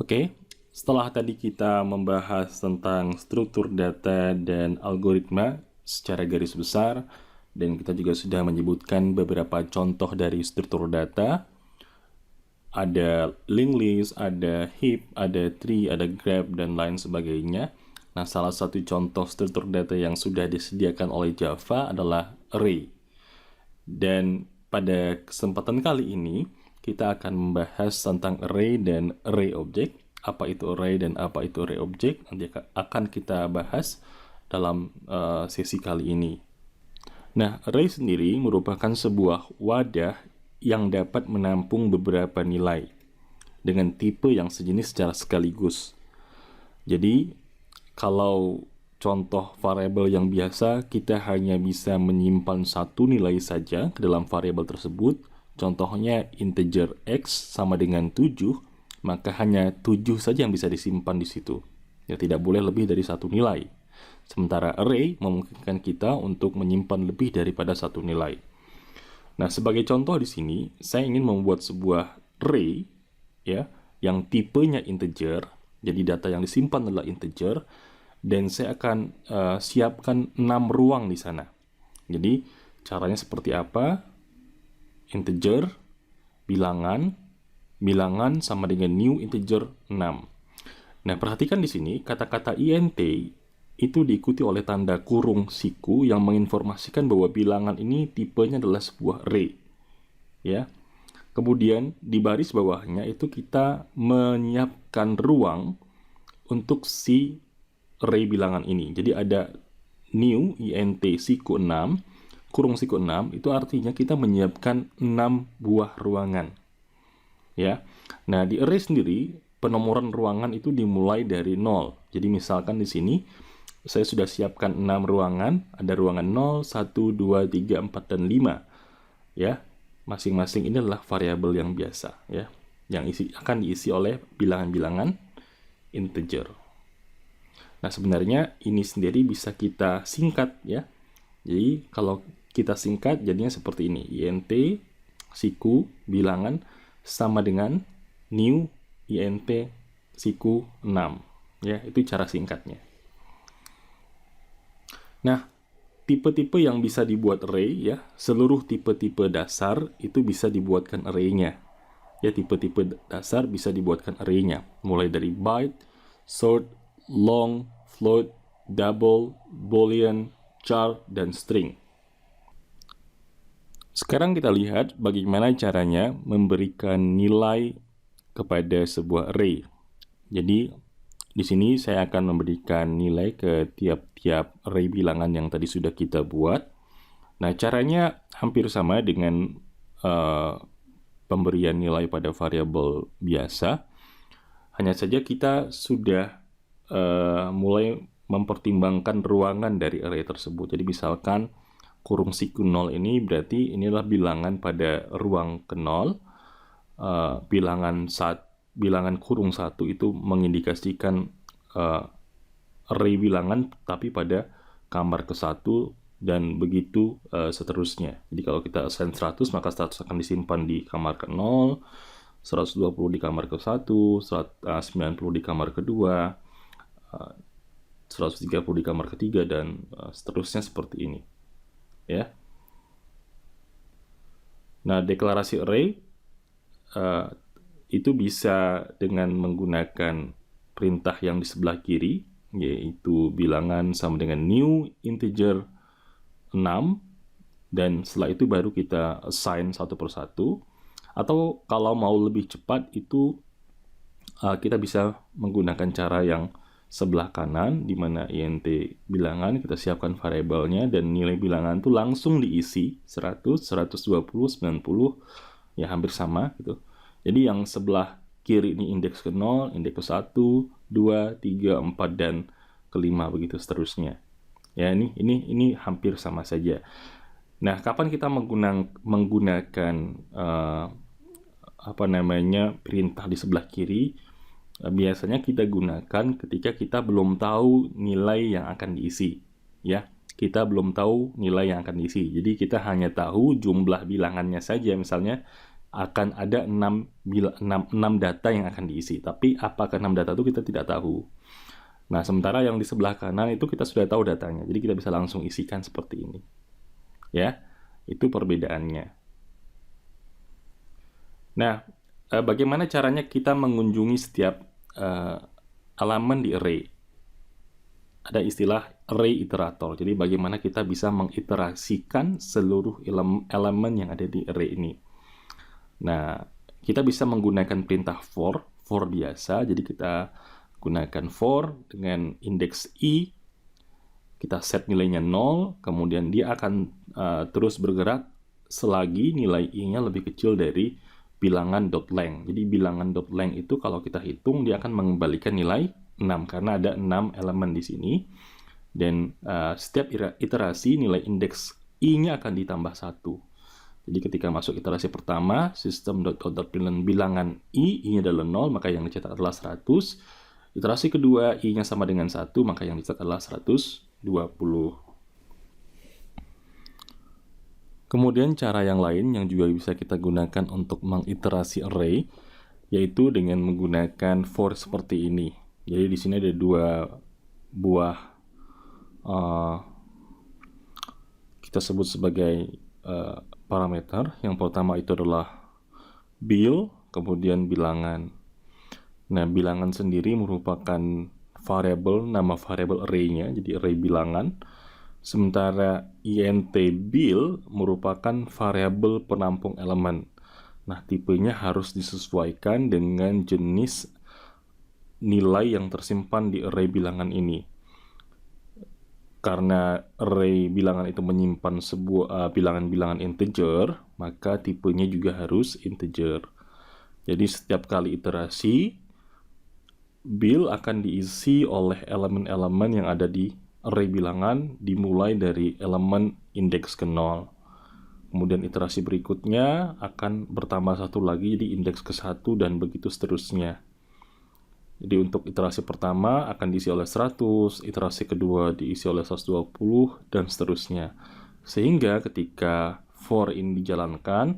Oke, setelah tadi kita membahas tentang struktur data dan algoritma secara garis besar, dan kita juga sudah menyebutkan beberapa contoh dari struktur data, ada linked list, ada heap, ada tree, ada graph, dan lain sebagainya. Nah, salah satu contoh struktur data yang sudah disediakan oleh Java adalah array. Dan pada kesempatan kali ini, kita akan membahas tentang array dan array object. Apa itu array dan apa itu array object, nanti akan kita bahas dalam sesi kali ini. Nah, array sendiri merupakan sebuah wadah yang dapat menampung beberapa nilai dengan tipe yang sejenis secara sekaligus. Jadi, kalau contoh variabel yang biasa, kita hanya bisa menyimpan satu nilai saja ke dalam variabel tersebut. Contohnya integer x sama dengan 7, maka hanya 7 saja yang bisa disimpan di situ. Ya, tidak boleh lebih dari satu nilai. Sementara array memungkinkan kita untuk menyimpan lebih daripada satu nilai. Nah, sebagai contoh di sini, saya ingin membuat sebuah array ya, yang tipenya integer. Jadi data yang disimpan adalah integer, dan saya akan siapkan 6 ruang di sana. Jadi caranya seperti apa? Integer, bilangan sama dengan new integer 6. Nah, perhatikan di sini kata-kata int itu diikuti oleh tanda kurung siku yang menginformasikan bahwa bilangan ini tipenya adalah sebuah array. Ya. Kemudian di baris bawahnya itu kita menyiapkan ruang untuk si array bilangan ini. Jadi ada new int siku 6, kurung siku 6, itu artinya kita menyiapkan 6 buah ruangan. Ya. Nah, di array sendiri penomoran ruangan itu dimulai dari 0. Jadi misalkan di sini saya sudah siapkan 6 ruangan, ada ruangan 0, 1, 2, 3, 4, dan 5. Ya. Masing-masing ini adalah variabel yang biasa, ya. Yang akan diisi oleh bilangan-bilangan integer. Nah, sebenarnya ini sendiri bisa kita singkat, ya. Jadi kalau kita singkat jadinya seperti ini. int siku bilangan sama dengan new int siku 6. Ya, itu cara singkatnya. Nah, tipe-tipe yang bisa dibuat array, ya, seluruh tipe-tipe dasar itu bisa dibuatkan array-nya. Ya, tipe-tipe dasar bisa dibuatkan array-nya. Mulai dari byte, short, long, float, double, boolean, char, dan string. Sekarang kita lihat bagaimana caranya memberikan nilai kepada sebuah array. Jadi, di sini saya akan memberikan nilai ke tiap-tiap array bilangan yang tadi sudah kita buat. Nah, caranya hampir sama dengan pemberian nilai pada variabel biasa. Hanya saja kita sudah mulai mempertimbangkan ruangan dari array tersebut. Jadi, misalkan kurung siku 0 ini berarti inilah bilangan pada ruang ke 0. Bilangan kurung 1 itu mengindikasikan array bilangan tapi pada kamar ke 1 dan begitu seterusnya. Jadi kalau kita assign 100 maka 100 akan disimpan di kamar ke 0, 120 di kamar ke 1, 90 di kamar kedua, 130 di kamar ketiga, dan seterusnya seperti ini. Ya. Nah, deklarasi array itu bisa dengan menggunakan perintah yang di sebelah kiri, yaitu bilangan sama dengan new integer 6, dan setelah itu baru kita assign satu persatu. Atau kalau mau lebih cepat itu kita bisa menggunakan cara yang sebelah kanan, di mana int bilangan kita siapkan variabelnya dan nilai bilangan itu langsung diisi 100, 120, 90, ya hampir sama gitu. Jadi yang sebelah kiri ini indeks ke 0, indeks ke 1, 2, 3, 4, dan ke 5, begitu seterusnya. Ya, ini hampir sama saja. Nah, kapan kita menggunakan perintah di sebelah kiri? Biasanya kita gunakan ketika kita belum tahu nilai yang akan diisi, ya. Kita belum tahu nilai yang akan diisi. Jadi kita hanya tahu jumlah bilangannya saja. Misalnya akan ada 6 data yang akan diisi. Tapi apakah 6 data itu kita tidak tahu. Nah, sementara yang di sebelah kanan itu kita sudah tahu datanya. Jadi kita bisa langsung isikan seperti ini. Ya, itu perbedaannya. Nah, bagaimana caranya kita mengunjungi setiap elemen di array? Ada istilah array iterator. Jadi bagaimana kita bisa mengiterasikan seluruh elemen yang ada di array ini. Nah, kita bisa menggunakan perintah for biasa. Jadi kita gunakan for dengan indeks i, kita set nilainya 0, kemudian dia akan terus bergerak selagi nilai i-nya lebih kecil dari bilangan .length. Jadi bilangan .length itu kalau kita hitung dia akan mengembalikan nilai 6 karena ada 6 elemen di sini. Dan setiap iterasi nilai indeks i-nya akan ditambah 1. Jadi ketika masuk iterasi pertama, system.out.println bilangan i-nya adalah 0, maka yang dicetak adalah 100. Iterasi kedua, i-nya sama dengan 1, maka yang dicetak adalah 120. Kemudian cara yang lain yang juga bisa kita gunakan untuk mengiterasi array, yaitu dengan menggunakan for seperti ini. Jadi di sini ada 2 buah kita sebut sebagai parameter. Yang pertama itu adalah bil, kemudian bilangan. Nah, bilangan sendiri merupakan variabel, nama variabel array-nya, jadi array bilangan. Sementara int bil merupakan variabel penampung elemen. Nah, tipenya harus disesuaikan dengan jenis nilai yang tersimpan di array bilangan ini. Karena array bilangan itu menyimpan sebuah bilangan-bilangan integer, maka tipenya juga harus integer. Jadi setiap kali iterasi, bil akan diisi oleh elemen-elemen yang ada di array bilangan dimulai dari elemen indeks ke 0. Kemudian iterasi berikutnya akan bertambah 1 lagi, jadi indeks ke 1 dan begitu seterusnya. Jadi untuk iterasi pertama akan diisi oleh 100, iterasi kedua diisi oleh 120, dan seterusnya. Sehingga ketika for ini dijalankan,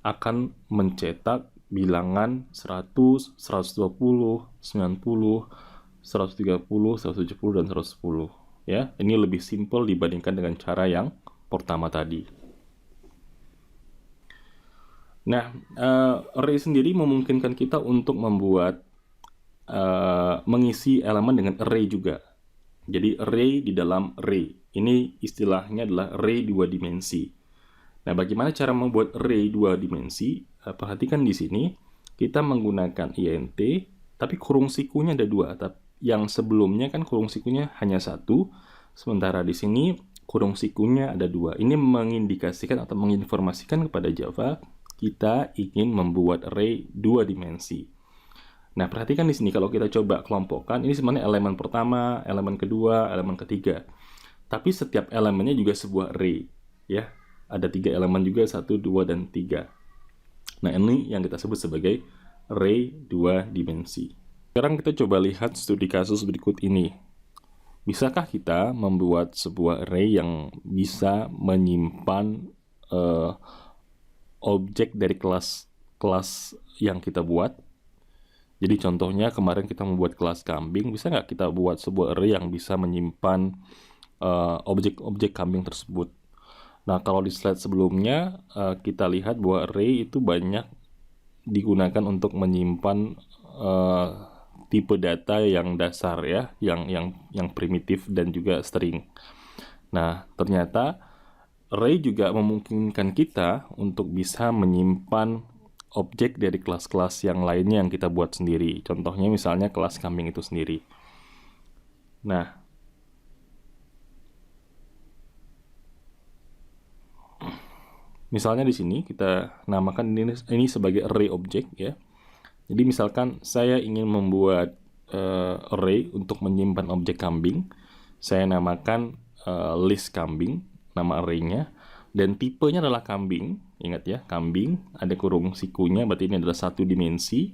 akan mencetak bilangan 100, 120, 90, 130, 170, dan 110. Ya, ini lebih simpel dibandingkan dengan cara yang pertama tadi. Nah, array sendiri memungkinkan kita untuk membuat mengisi elemen dengan array juga. Jadi array di dalam array. Ini istilahnya adalah array 2 dimensi. Nah, bagaimana cara membuat array 2 dimensi? Perhatikan di sini, kita menggunakan int, tapi kurung sikunya ada 2. Yang sebelumnya kan kurung sikunya hanya 1, sementara di sini kurung sikunya ada 2. Ini mengindikasikan atau menginformasikan kepada Java, kita ingin membuat array 2 dimensi. Nah, perhatikan di sini kalau kita coba kelompokkan, ini sebenarnya elemen pertama, elemen kedua, elemen ketiga. Tapi setiap elemennya juga sebuah array, ya. Ada 3 elemen juga, 1, 2, dan 3. Nah, ini yang kita sebut sebagai array 2 dimensi. Sekarang kita coba lihat studi kasus berikut ini. Bisakah kita membuat sebuah array yang bisa menyimpan objek dari kelas yang kita buat? Jadi contohnya kemarin kita membuat kelas kambing, bisa nggak kita buat sebuah array yang bisa menyimpan objek-objek kambing tersebut? Nah, kalau di slide sebelumnya kita lihat bahwa array itu banyak digunakan untuk menyimpan tipe data yang dasar ya, yang primitif dan juga string. Nah, ternyata array juga memungkinkan kita untuk bisa menyimpan objek dari kelas-kelas yang lainnya yang kita buat sendiri. Contohnya misalnya kelas kambing itu sendiri. Nah, misalnya di sini kita namakan ini sebagai array objek ya. Jadi misalkan saya ingin membuat array untuk menyimpan objek kambing. Saya namakan list kambing, nama arraynya. Dan tipenya adalah kambing, ingat ya, kambing, ada kurung sikunya, berarti ini adalah 1 dimensi.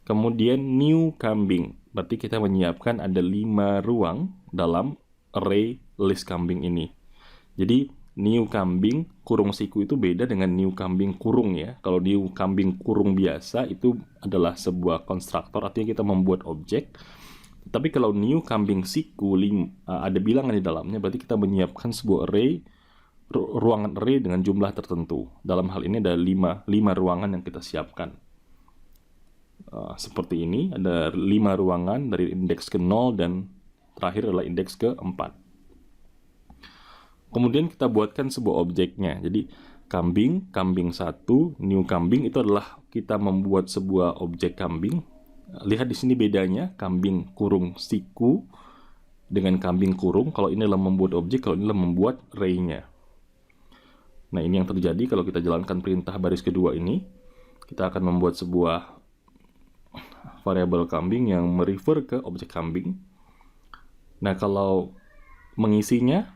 Kemudian new kambing, berarti kita menyiapkan ada 5 ruang dalam array list kambing ini. Jadi new kambing kurung siku itu beda dengan new kambing kurung ya. Kalau new kambing kurung biasa itu adalah sebuah konstruktor, artinya kita membuat objek. Tapi kalau new kambing siku ada bilangan di dalamnya, berarti kita menyiapkan sebuah array, ruangan array dengan jumlah tertentu. Dalam hal ini ada 5 ruangan yang kita siapkan. Seperti ini, ada 5 ruangan dari indeks ke 0 dan terakhir adalah indeks ke 4. Kemudian kita buatkan sebuah objeknya. Jadi kambing 1, new kambing itu adalah kita membuat sebuah objek kambing. Lihat di sini bedanya, kambing kurung siku dengan kambing kurung. Kalau ini adalah membuat objek, kalau ini adalah membuat array-nya. Nah, ini yang terjadi kalau kita jalankan perintah baris kedua ini. Kita akan membuat sebuah variabel kambing yang merefer ke objek kambing. Nah, kalau mengisinya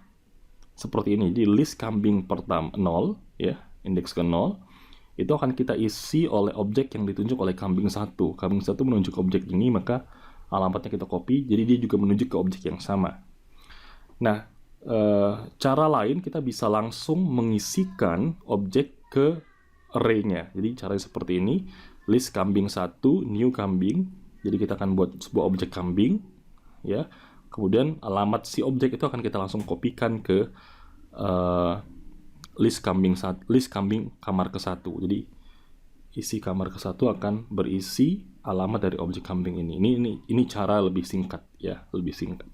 seperti ini, di list kambing pertama 0 ya, indeks ke 0 itu akan kita isi oleh objek yang ditunjuk oleh kambing 1. Kambing 1 menunjuk objek ini, maka alamatnya kita copy, jadi dia juga menunjuk ke objek yang sama. Nah, cara lain kita bisa langsung mengisikan objek ke array-nya. Jadi caranya seperti ini, list kambing 1, new kambing. Jadi kita akan buat sebuah objek kambing ya. Kemudian alamat si objek itu akan kita langsung kopikan ke list kambing kamar ke-1. Jadi isi kamar ke-1 akan berisi alamat dari objek kambing ini. Ini cara lebih singkat ya, lebih singkat.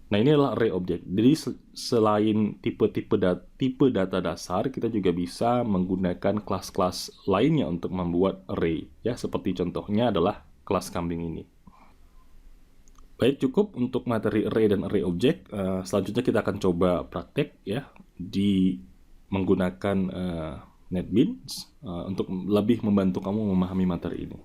Nah, ini adalah array objek. Jadi selain tipe data dasar, kita juga bisa menggunakan kelas-kelas lainnya untuk membuat array ya, seperti contohnya adalah kelas kambing ini. Baik, cukup untuk materi array dan array objek. Selanjutnya kita akan coba praktek ya di menggunakan NetBeans untuk lebih membantu kamu memahami materi ini.